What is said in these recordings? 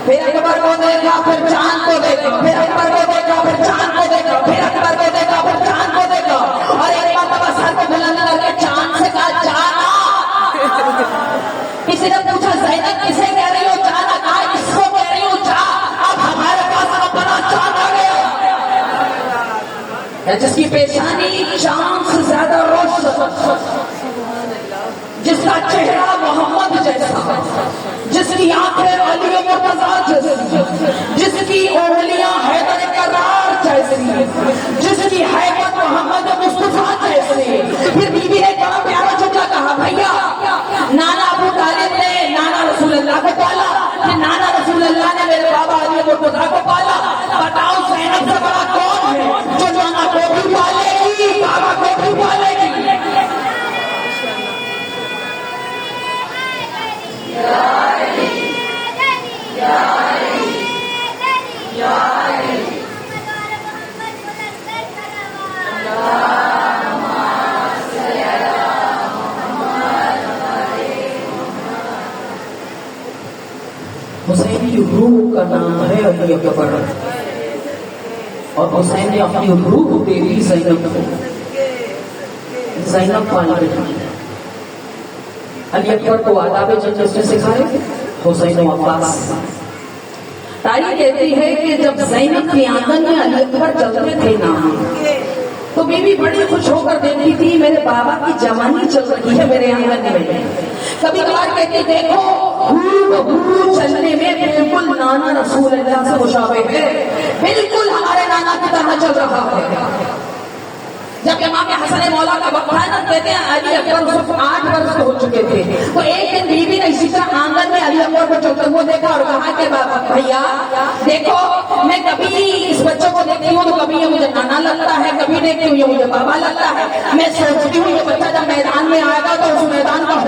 پھر اکبر کو دیکھا پھر چاند کو دیکھا، پھر اکبر کو دیکھا پھر چاند کو دیکھا، پھر اکبر کو دیکھا پھر چاند کو دیکھا، اور ایک مرتبہ سر کو بلند کر کے چاند سے کہا جانا۔ کسی نے پوچھا زینب کسے کہہ رہی ہو جانا؟ کہا اس کو کہہ رہی ہوں جا، اب ہمارے پاس اپنا چاند آ گیا، جس کی پیشانی چاند سے زیادہ روشن، جس کا چہرہ محمد جیسا، جس کی آنکھیں علی مرتضیٰ جیسی، جس کی انگلیاں حیدر کرار جیسی، جس کی حیبت محمد مصطفیٰ جیسی۔ پھر بی بی نے بڑا پیارا جملہ کہا، بھیا نانا ابو طالب نے نانا رسول اللہ کو پالا، کہ نانا رسول اللہ نے میرے بابا علی مرتضیٰ کو پالا، بتاؤ زینب سے بڑا کون ہے جو نانا کو بھی پالے گی بابا کو بھی پالے گی؟ حسین کی روح کا نام ہے علی اکبر، اور حسین نے اپنی روح دے دی زینب کو، زینب پال رہی۔ علی اکبر کو آداب جنگ نے سکھائے، حسین و عباس۔ تاریخ کہتی ہے کہ جب زینب کے آنگن میں علی اکبر چلتے تھے نا، تو بی بی بڑی خوش ہو کر دیکھتی تھی میرے بابا کی جوانی چل رہی ہے میرے آنگن میں۔ کبھی کبھار کہتی دیکھو چلنے میں بالکل نانا رسول اللہ سے مشابہ ہے، بالکل ہمارے نانا کی طرح چل رہا ہے۔ جب امام حسن مولا کا وقت ہے نا، کہتے ہیں علی اکبر صرف 8 برس ہو چکے تھے، تو ایک دن بی بی نے اسی طرح آنگن میں علی اکبر کو چلتے ہوئے دیکھا اور کہا کہ بھیا دیکھو میں کبھی اس بچے کو دیکھتی ہوں تو کبھی یہ مجھے نانا لگتا ہے، کبھی دیکھتی ہوں یہ مجھے بابا لگتا ہے، میں سوچتی ہوں یہ بچہ جب میدان میں آئے گا تو اس میدان کا ہو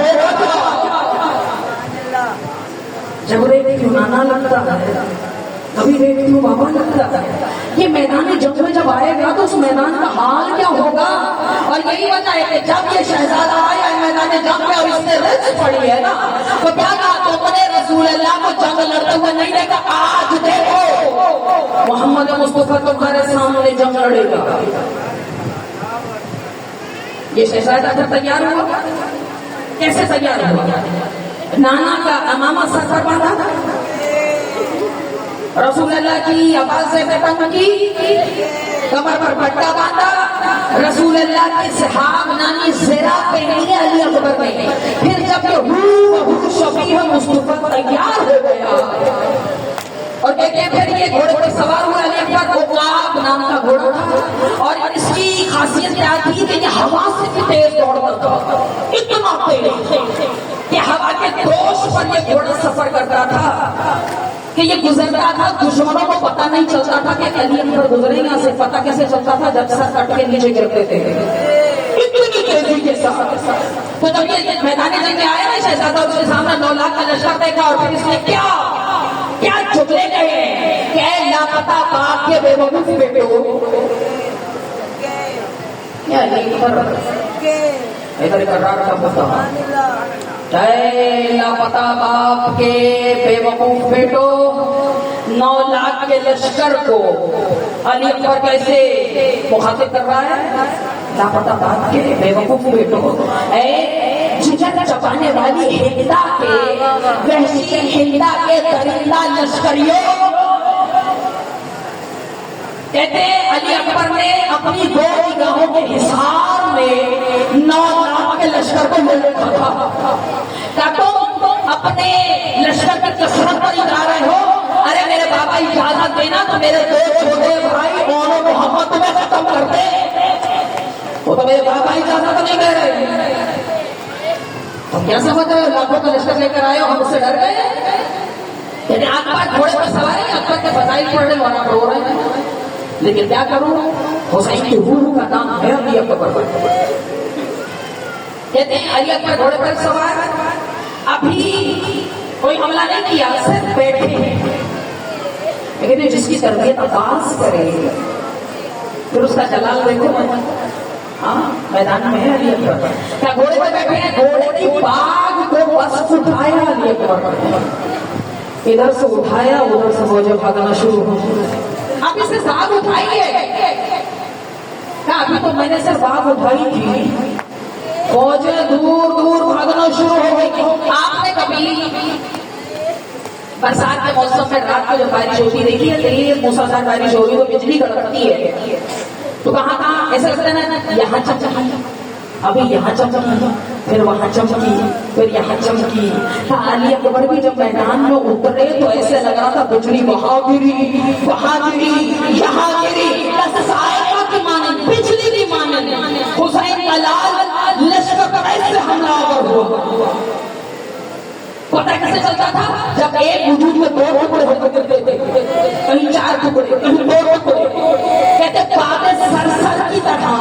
جب دیکھتی ہوں نانا لگتا ہے، کبھی دیکھتی ہوں بابا لگتا ہے، یہ میدان جنگ میں جب آئے گا تو اس میدان کا حال کیا ہوگا؟ اور یہی وجہ ہے کہ جب یہ شہزادہ آیا میدان جنگ میں اور اس نے رچ پڑی ہے نا، تو کیا کہا تم نے رسول اللہ کو جنگ لڑتے ہوئے نہیں دیکھا، آج دیکھو محمد مصطفیٰ تمہارے سامنے جنگ لڑے گا۔ یہ شہزادہ پھر تیار ہوا، کیسے تیار ہوا؟ نانا کا امامہ سر پر باندھا، رسول اللہ کی آواز سے پتنگ کی، کمر پر پٹا باندھا، رسول اللہ کے صحاب نانی زرا پہنی ہے علی اکبر نے۔ پھر جب یہ شفیع مصطفیٰ تیار ہو گیا اور کہتے ہیں پھر یہ گھوڑے پر سوار ہوا علی اکبر، عقاب نام کا گھوڑا تھا، اور اس کی خاصیت کیا تھی کہ یہ ہوا سے بھی تیز دوڑتا تھا، اتنا تیز کہ ہوا کے دوش پر یہ گھوڑا سفر کرتا تھا کہ یہ گزرتا تھا، دشمنوں کو پتہ نہیں چلتا تھا کہ علی اکبر گزرے گا، سے پتہ کیسے چلتا تھا جب سر کٹ کے نیچے گرتے تھے، اتنی تیزی کے ساتھ۔ تو جب یہ میدان جنگ میں آیا نا شہزادہ، اس کے سامنے 9 لاکھ کا لشکر دیکھا، اور پھر اس نے کیا جملے کہے کہ اے لاپتہ باپ کے بے وقوف بیٹے ہو، کیا علی اکبر حیدر کرار کا پتہ، اے لاپتہ باپ کے بے وقوف بیٹو، 9 لاکھ کے لشکر کو علی اکبر کیسے مخاطب کر رہا ہے؟ لاپتہ باپ کے بے وقوف بیٹو، اے جھجک چپانے والی ہندا کے وحشی ہندا کے درندہ لشکریوں۔ کہتے علی اکبر نے اپنی 2 نگاہوں کے حصار میں 9 لاکھ کے لشکر کو مل رکھا تھا، کہ تم اپنے لشکر کی کثرت پر ہی جا رہے ہو، ارے میرے بابا اجازت دینا تو میرے 2 چھوٹے بھائی اون و محمد تمہیں ختم کرتے، وہ تو میرے بابا اجازت نہیں دے رہے، تم کیا سمجھ رہے ہو؟ لاکھوں کا لشکر لے کر آئے ہو، ہم اس سے ڈر گئے؟ یعنی اکبر گھوڑے پر سوار ہے، اکبر کے فضائل پڑھنے والا رو رہے ہیں، لیکن کیا کروں، حسین کی روح کا نام ہے علی اکبر۔ کہتے ہیں علی اکبر گھوڑے پر سوار، ابھی کوئی حملہ نہیں کیا، صرف بیٹھے ہیں، لیکن جس کی تربیت عباس کرے پھر اس کا جلال دیکھو، ہاں میدان میں ہے علی اکبر، کیا گھوڑے پر بیٹھے ہیں، گھوڑے کی باغ کو بس اٹھایا علی اکبر، ادھر سے اٹھایا ادھر سے فوجیں بھاگنا شروع ہو گئی. اب اسے باغ اٹھائیے. ابھی تو میں نے صرف باغ اٹھائی تھی, فوجیں دور دور بھاگنا شروع ہو گئی. آپ نے کبھی برسات کے موسم میں رات کو جب بارش ہوتی دیکھی ہے, دلی موسلادھار بارش ہو رہی تو بجلی کڑکتی ہے, تو کہاں ایسا لگتا ہے نا, یہاں چمکی, ابھی یہاں چمکی, پھر وہاں چمکی, پھر یہاں چمکی. علی اکبر بھی جب میدان میں اترے تو ایسے لگ رہا تھا بجلی وہاں گری, وہاں گری, یہاں گری, صاعقہ کی مانند, بجلی کی مانند. حسین کا لال لشکر ایسے حملہ آور ہوا. پتہ کیسے چلتا تھا؟ جب ایک وجود میں دو ٹکڑے ہو کرتے تھے, کہیں 4 ٹکڑے, کہیں 2 ٹکڑے. کہتے باد سر کی طرح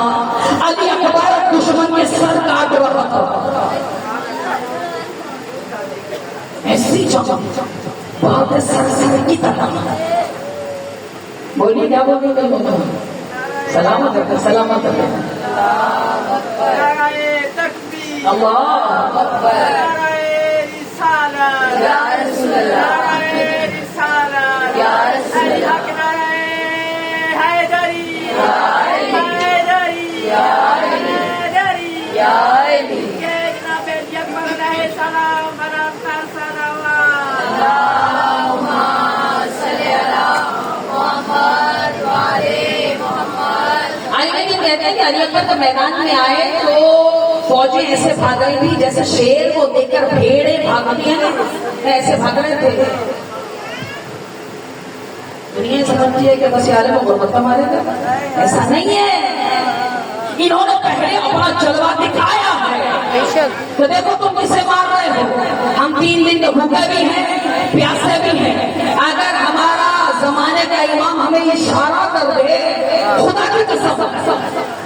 علی اکبر دشمن کے سر کاٹ رہا تھا. ایسی جگہ باد سر کی طرح. بولیے کیا بولتے ہیں؟ سلامت رکھے, سلامت رکھے. اللہ اکبر. یا رسول اللہ, یا رسول اللہ, حیدری, حیدری, یا علی. کہتے ہیں کہ علی اکبر تو میدان میں آئے تو فوجیں ایسے بھاگ رہی تھی جیسے شیر کو دیکھ کر بھیڑیں بھاگتی ہیں, ایسے بھاگ رہے تھے. دنیا سمجھتی ہے کہ بس یار کو غربت کا مارے تھے, ایسا نہیں ہے. انہوں نے پہلے اپنا جلوہ دکھایا ہے تو دیکھو تم کسے مار رہے ہو. ہم 3 دن کے بھوکے بھی ہیں, پیاسے بھی ہیں. اگر ہمارا زمانے کا امام ہمیں اشارہ کر دے, خدا کی قسم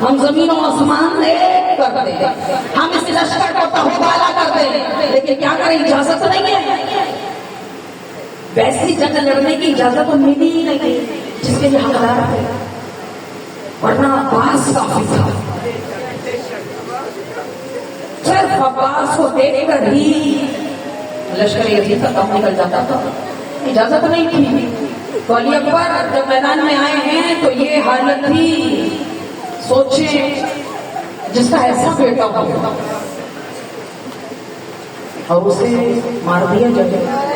ہم زمین و آسمان ایک کر دیں, ہم اس لشکر کو تہوبالا کر دیں. لیکن کیا کریں, اجازت نہیں ہے. ویسی جنگ لڑنے کی اجازت تو ملی ہی نہیں جس کے لیے حقدار ہے, ورنہ عباس کافی تھا. صرف عباس کو دیکھ کر ہی لشکر یزید کا کام نکل جاتا تھا, اجازت نہیں تھی. تو علی اکبر جب میدان میں آئے ہیں تو یہ حالت تھی. سوچیں جس کا ایسا بیٹا ہو اور اسے مار دیا جائے,